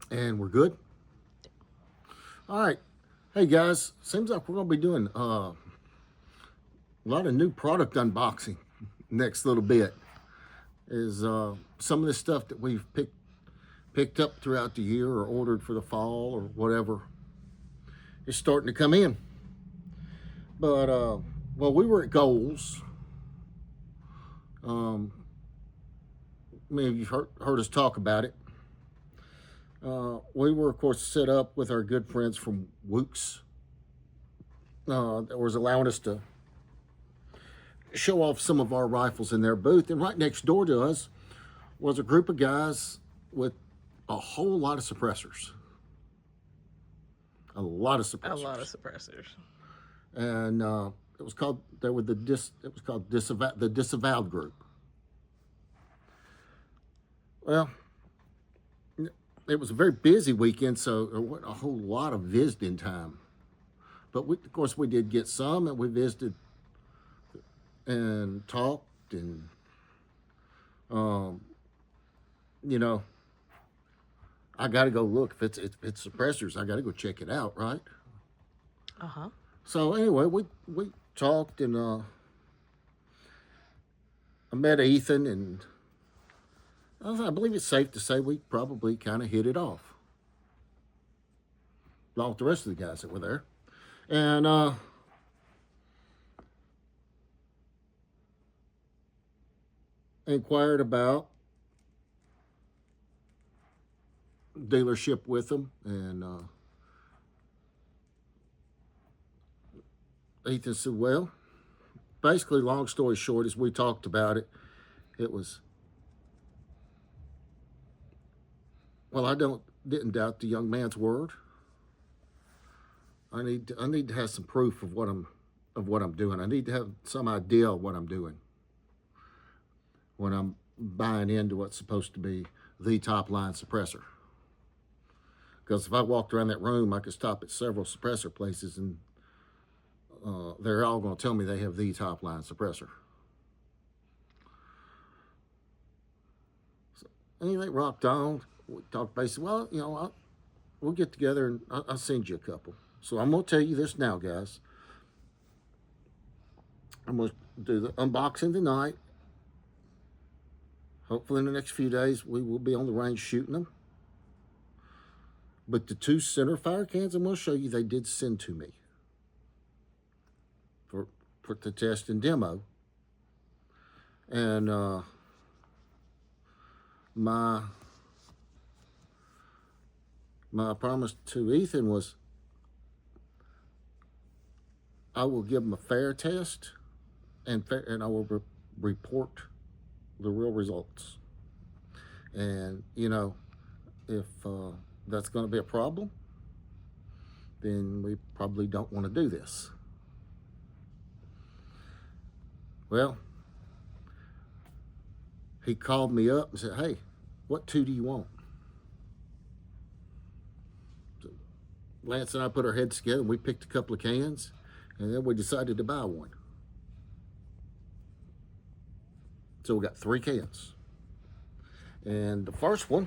And we're good. All right. Hey guys, seems like we're gonna be doing a lot of new product unboxing next little bit. Is some of the stuff that we've picked up throughout the year or ordered for the fall or whatever is starting to come in. But well, we were at Goals. Um, Many of you heard us talk about it. We were, of course, set up with our good friends from Wooks. That was allowing us to show off some of our rifles in their booth. And right next door to us was a group of guys with a whole lot of suppressors. A lot of A lot of suppressors. suppressors. And it was called, they were it was called the Disavowed group. Well, it was a very busy weekend, so there wasn't a whole lot of visiting time. But of course, we did get some, and we visited and talked, and um, you know, I got to go look. If it's suppressors, I got to go check it out, right? Uh huh. So anyway, we talked, and I met Ethan, and I believe it's safe to say we probably kind of hit it off, along with the rest of the guys that were there, and inquired about dealership with them, and Ethan said, well, basically, long story short, as we talked about it, it was, well, didn't doubt the young man's word. I need to have some proof of what I'm doing. I need to have some idea of what I'm doing when I'm buying into what's supposed to be the top line suppressor. Because if I walked around that room, I could stop at several suppressor places, and they're all going to tell me they have the top line suppressor. So anyway, rocked on. We talked basically, well, we'll get together and I'll send you a couple. So I'm going to tell you this now, guys. I'm going to do the unboxing tonight. Hopefully in the next few days, we will be on the range shooting them. But the two center fire cans I'm going to show you, they did send to me for the test and demo. And my promise to Ethan was I will give him a fair test, and I will report the real results. And if that's going to be a problem, then we probably don't want to do this. Well, he called me up and said, hey, what two do you want? So Lance and I put our heads together, and we picked a couple of cans, and then we decided to buy one. So we got 3 cans. And the first one,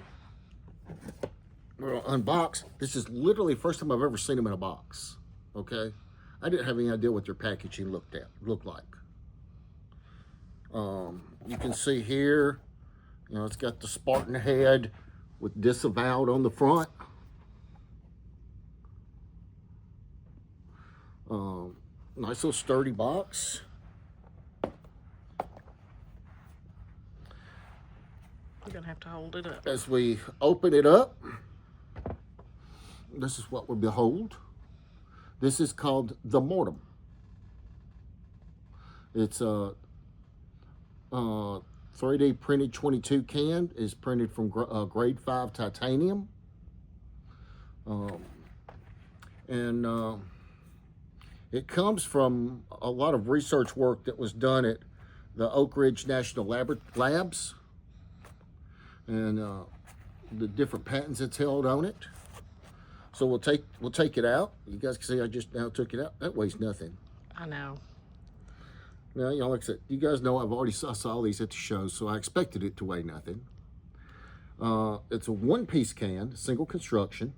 we're going to unbox. This is literally the first time I've ever seen them in a box. Okay? I didn't have any idea what their packaging looked like. You can see here, it's got the Spartan head with Disavowed on the front. Nice little sturdy box. You're gonna have to hold it up. As we open it up, this is what we behold. This is called the Mortem. It's a 3D printed 22 can. Is printed from grade 5 titanium. And it comes from a lot of research work that was done at the Oak Ridge National Labs, and the different patents it's held on it. So we'll take it out. You guys can see I just now took it out. That weighs nothing. I know. Now, like I said, you guys know I saw these at the show, so I expected it to weigh nothing. It's a one-piece can, single construction.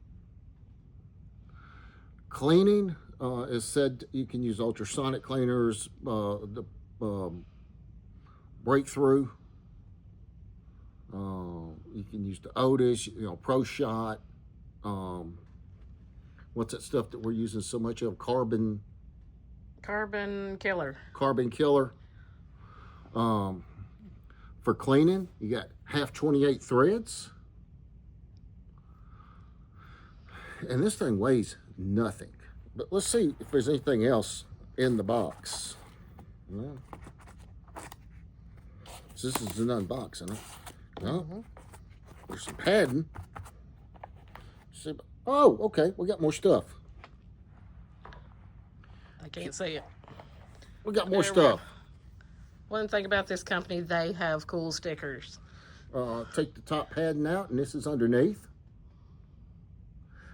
Cleaning is said you can use ultrasonic cleaners, the breakthrough. You can use the Otis, Pro Shot. What's that stuff that we're using so much of? Carbon killer. Carbon killer. For cleaning, you got half 28 threads. And this thing weighs nothing. But let's see if there's anything else in the box. No. So this is an unboxing. No. There's some padding. Oh, okay. We got more stuff. I can't see it. We got more stuff. One thing about this company, they have cool stickers. Take the top padding out, and this is underneath.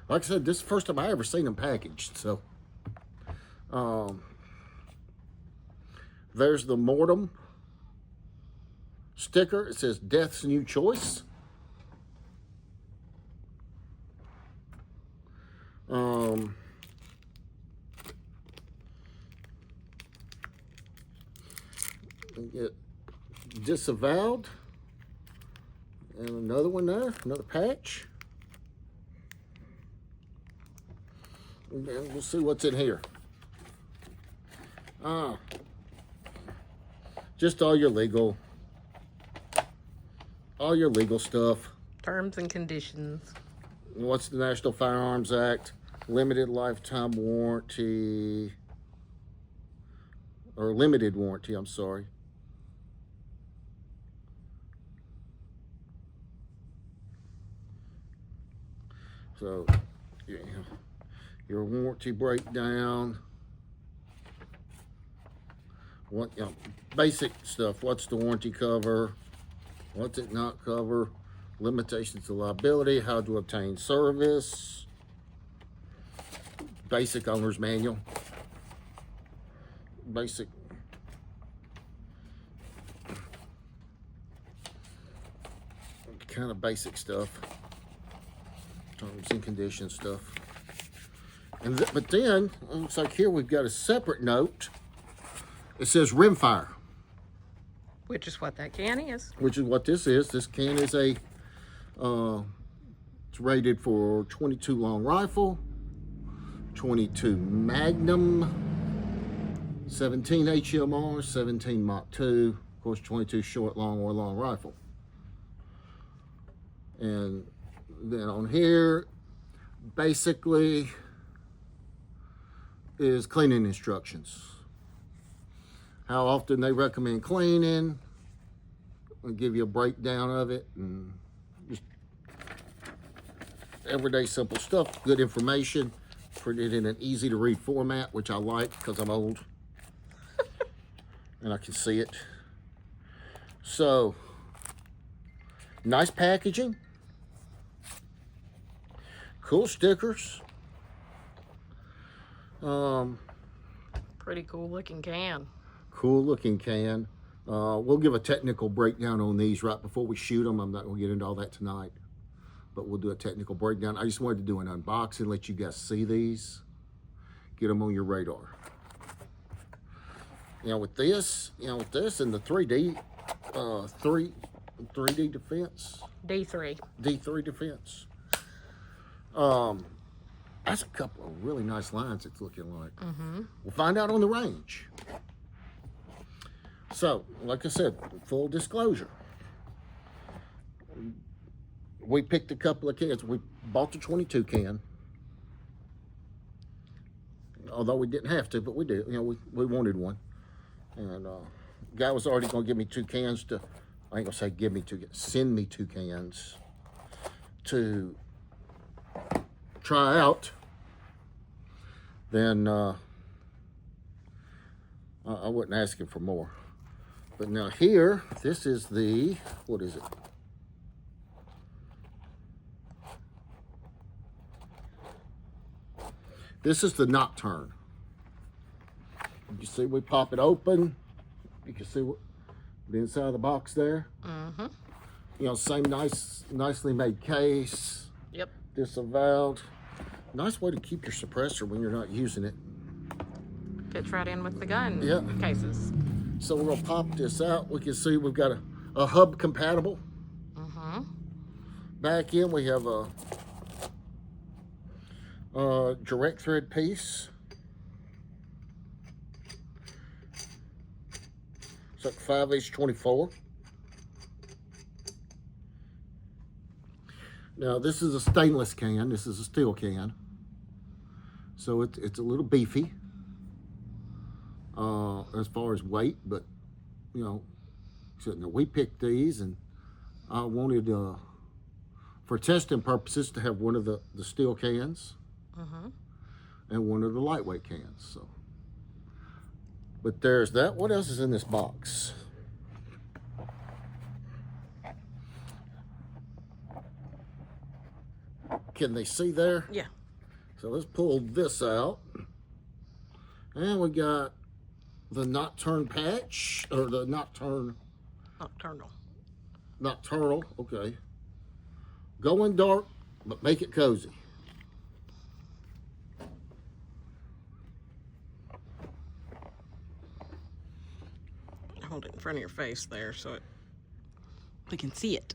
Like I said, this is the first time I ever seen them packaged. So, there's the Mortem sticker. It says Death's New Choice. We get Disavowed. And another one there, another patch. And we'll see what's in here. Just all your legal stuff. Terms and conditions. What's the National Firearms Act? Limited lifetime warranty, or limited warranty, I'm sorry. So, yeah, your warranty breakdown. What, basic stuff. What's the warranty cover? What's it not cover? Limitations of liability. How to obtain service. Basic owner's manual. Basic. Kind of basic stuff. Terms and conditions stuff. And but then, it looks like here we've got a separate note. It says rimfire. Which is what that can is. Which is what this is. This can is a, it's rated for 22 long rifle, 22 Magnum, 17 HMR, 17 Mach 2, of course 22 short, long, or long rifle. And then on here, basically, is cleaning instructions. How often they recommend cleaning. I'll give you a breakdown of it, and just everyday simple stuff, good information, printed in an easy to read format, which I like because I'm old and I can see it. So, nice packaging, cool stickers. Pretty cool looking can. Cool looking can. We'll give a technical breakdown on these right before we shoot them. I'm not going to get into all that tonight, but we'll do a technical breakdown. I just wanted to do an unboxing, let you guys see these, get them on your radar. With this and the 3D, 3D defense. D3 defense. That's a couple of really nice lines it's looking like. We'll find out on the range. So, like I said, full disclosure. We picked a couple of cans. We bought the 22 can. Although we didn't have to, but we did. We wanted one. And guy was already going to give me 2 cans to, I ain't going to say give me 2, send me 2 cans to try out. Then I wasn't asking for more. But now here, this is the, what is it? This is the Nocturne. You see we pop it open. You can see what the inside of the box there. You know, same nicely made case. Yep. Disavowed. Nice way to keep your suppressor when you're not using it. Fits right in with the gun Yeah. cases. So we're gonna pop this out. We can see we've got a hub compatible. Mm-hmm. Back in we have a direct thread piece. It's like 5/24. Now this is a stainless can. This is a steel can. So it's a little beefy as far as weight, but you know, we picked these, and I wanted for testing purposes to have one of the steel cans and one of the lightweight cans. So, but there's that. What else is in this box? Can they see there? Yeah. So let's pull this out. And we got the Nocturne patch, or the Nocturnal, okay. Go in dark, but make it cozy. Hold it in front of your face there so we can see it.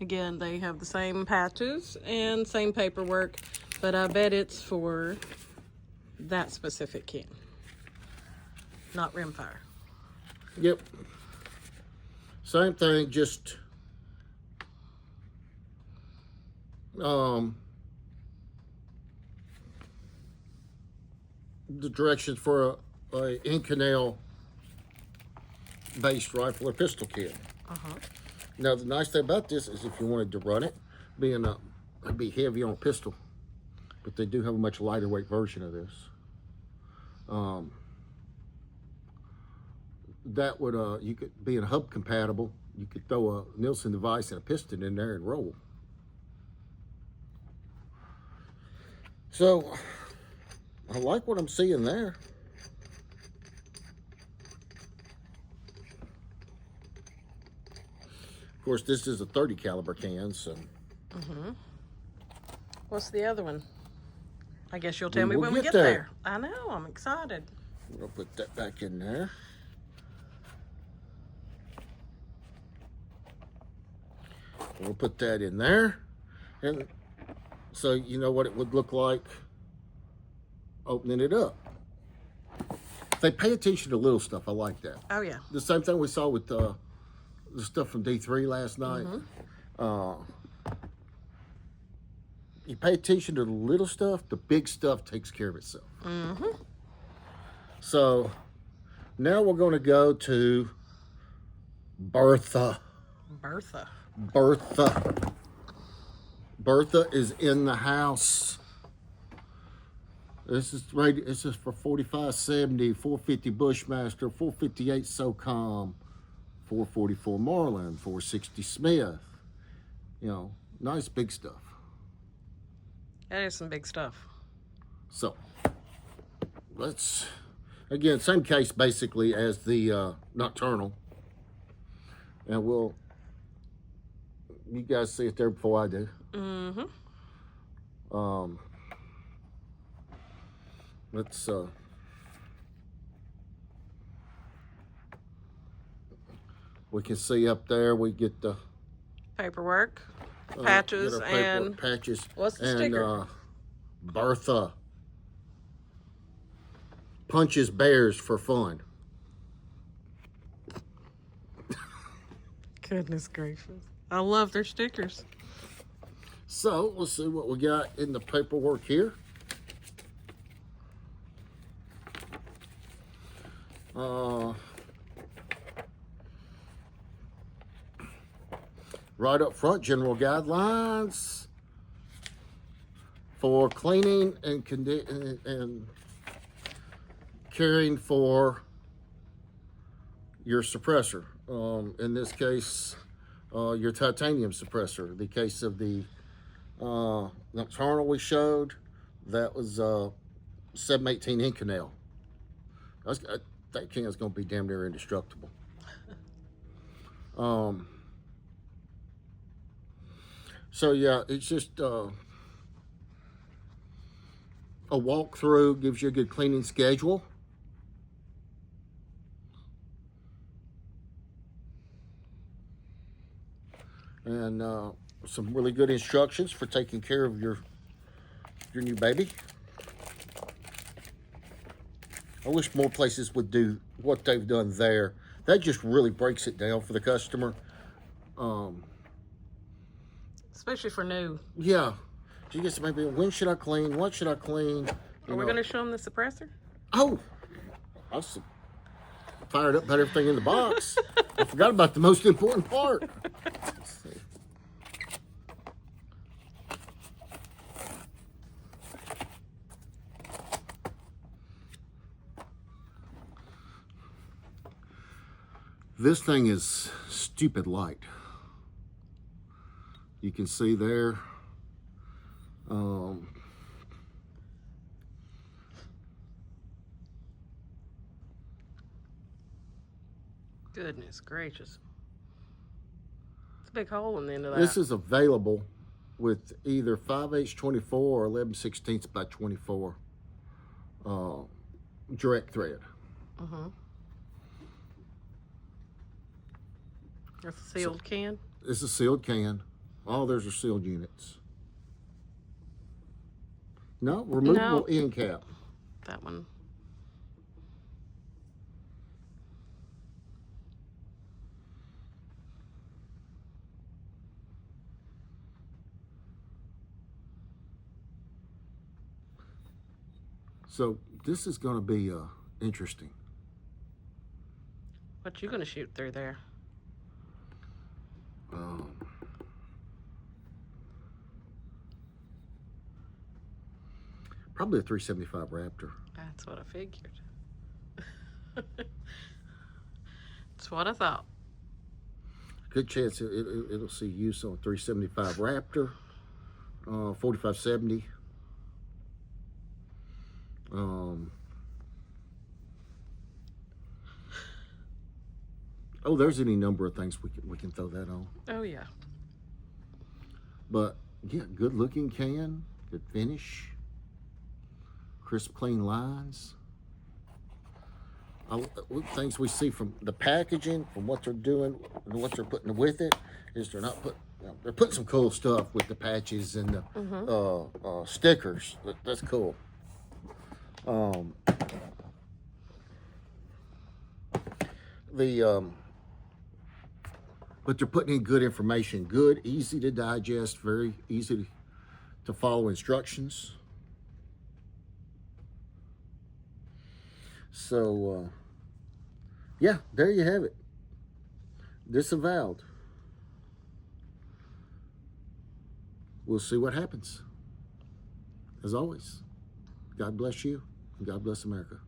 Again, they have the same patches and same paperwork, but I bet it's for that specific can, not rimfire. Yep. Same thing, just the directions for a Inconel based rifle or pistol kit. Now the nice thing about this is if you wanted to run it, it'd be heavy on a pistol, but they do have a much lighter weight version of this. That would you could be in hub compatible. You could throw a Nielsen device and a piston in there and roll. So I like what I'm seeing there. Of course, this is a 30 caliber can, so. What's the other one? I guess you'll tell me will when we get get there. there. I know, I'm excited. We'll put that back in there. We'll put that in there. And so you know what it would look like opening it up. They pay attention to little stuff. I like that. Oh yeah. The same thing we saw with the stuff from D3 last night. You pay attention to the little stuff, the big stuff takes care of itself. So now we're going to go to Bertha. Bertha is in the house. This is for 4570, 450 Bushmaster, 458 SOCOM, 444 Marlin, 460 Smith. You know, nice big stuff. That is some big stuff. So again, same case basically as the Nocturnal. And you guys see it there before I do. Let's we can see up there we get the Paperwork, patches, get our paperwork, and patches. what's the and, sticker? Bertha punches bears for fun. Goodness gracious. I love their stickers. So let's see what we got in the paperwork here. Right up front, general guidelines for cleaning and caring for your suppressor. In this case, your titanium suppressor. The case of the Nocturnal we showed, that was 718 Inconel. that can's gonna be damn near indestructible. So yeah, it's just a walkthrough, gives you a good cleaning schedule. And some really good instructions for taking care of your new baby. I wish more places would do what they've done there. That just really breaks it down for the customer. Especially for new. Yeah. You get maybe, when should I clean? What should I clean? Are we going to show them the suppressor? Oh, I was fired up about everything in the box. I forgot about the most important part. Let's see. This thing is stupid light. You can see there. Goodness gracious. It's a big hole in the end of that. This is available with either 5/8 24 or 11/16 by 24 direct thread. That's a sealed can. It's a sealed can. All theirs are sealed units. No, removable end cap. That one. So this is going to be interesting. What you going to shoot through there? Probably a 375 Raptor. That's what I figured. That's what I thought. Good chance it'll see use on 375 Raptor, 4570. Oh, there's any number of things we can throw that on. Oh yeah. But yeah, good looking can, good finish, crisp, clean lines. Things we see from the packaging, from what they're doing, and what they're putting with it, is they're not putting. They're putting some cool stuff with the patches and the stickers. That's cool. But they're putting in good information, good, easy to digest, very easy to follow instructions. So, yeah, there you have it. Disavowed. We'll see what happens. As always, God bless you and God bless America.